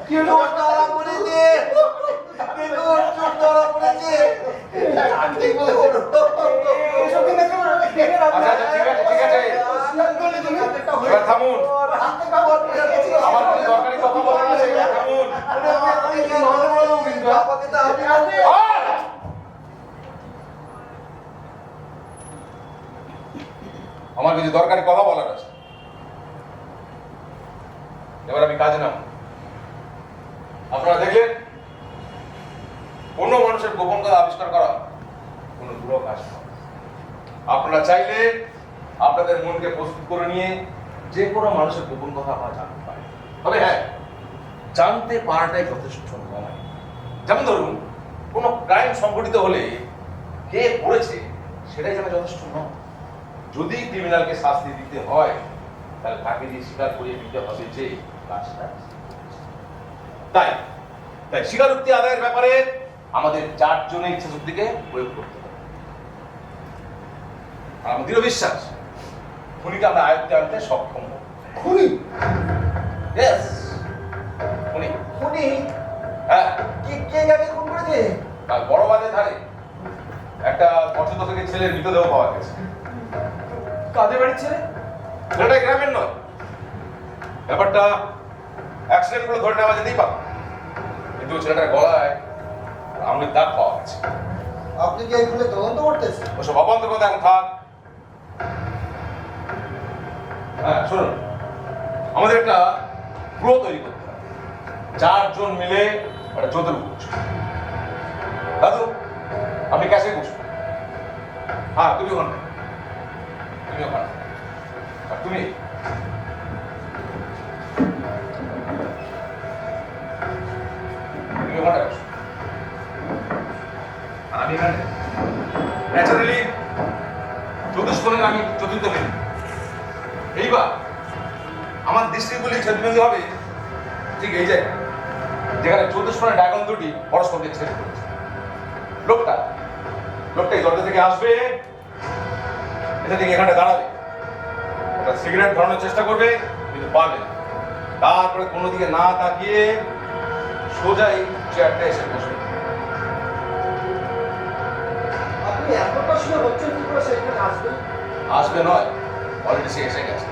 কি হলো? ধরা পড়েছে, দেখুন চোখ ধরা পড়েছে। এসব কিন্তু আচ্ছা ঠিক আছে ঠিক আছে, এবার থামুন। আমার কোনো দরকারি কথা বলার আছে, এবার থামুন। আমাকে তো আমি আর! আমার কিছু দরকারি কথা বলার আছে, এবার আমি কাজে নাম। আপনারা দেখলেন কোনো মানুষের গোপন কথা আবিষ্কার করা কোনো বুড়ো কাজ নয়। আপনারা চাইলে আপনাদের মনকে প্রস্তুত করে নিয়ে যে কোনো মানুষের গোপন কথা আপনারা জানতে পারেন, তবে হ্যাঁ, জানতে পারাটাই যথেষ্ট নয়। যেমন ধরুন কোনো ক্রাইম সংঘটিত হলে কে করেছে সেটাই জানা যথেষ্ট নয়। যদি ক্রিমিনালকে শাস্তি দিতে হয় তাহলে তাকে দিয়ে স্বীকার করিয়ে দিতে হবে যে কাজটা। তাই তাই স্বীকারোক্তি আদায়ের ব্যাপারে আমাদের 4 জনের ইচ্ছা শক্তিকে প্রয়োগ করতে হবে। আর আমার দৃঢ় বিশ্বাস খুনিকে আমরা আয়ত্তে আনতে সক্ষম হব। খুনি ইয়েস, খুনি। খুনি হ্যাঁ, কে যাকে খুন করেছে? কাল বড় বাজার ধারে একটা 75 থেকে ছেলের মৃতদেহ পাওয়া গেছে। কাদের বাড়ির ছেলে? ছেলেটা গ্রামের নয়, ব্যাপারটা অ্যাক্সিডেন্ট করে ধরে নেওয়া যেতেই পারে, কিন্তু ছেলেটার গলায় আঙুলের দাগ পাওয়া গেছে। আপনি কি এগুলো তদন্ত করতেছেন? ওসব অবান্তর কথা এখন থাক। হ্যাঁ শুনুন, আমাদের একটা গ্রো তৈরি করতে হবে। 4 জন মিলে একটা চতুর বসবে। দাদু আপনি ক্যাশে বসবেন। হ্যাঁ তুমি ওখানে, তুমি ওখানে, আর তুমি ওখানে বসো। আর আমি এখানে ন্যাচারালি চতুষ্কোণের আমি চতুর্থ মিনিট। এইবার আমার দৃষ্টিগুলি ছেদমেলি হবে ঠিক এই জায়গায় যেখানে চতুষ্কোণের ডায়াগন দুটি পরস্পরকে ছেদ করেছে। লোকটা এই দরজা থেকে আসবে, এটা থেকে এখানে দাঁড়াবে, একটা সিগারেট ধরানোর চেষ্টা করবে কিন্তু পারবে না। তারপরে কোনো দিকে না তাকিয়ে সোজাই চেয়ারটা এসে বসবে। আপনি এতটা সময় হচ্ছেন কি করে সেখানে আসবেন? আসবে নয়, অলরেডি সে এসে গেছে।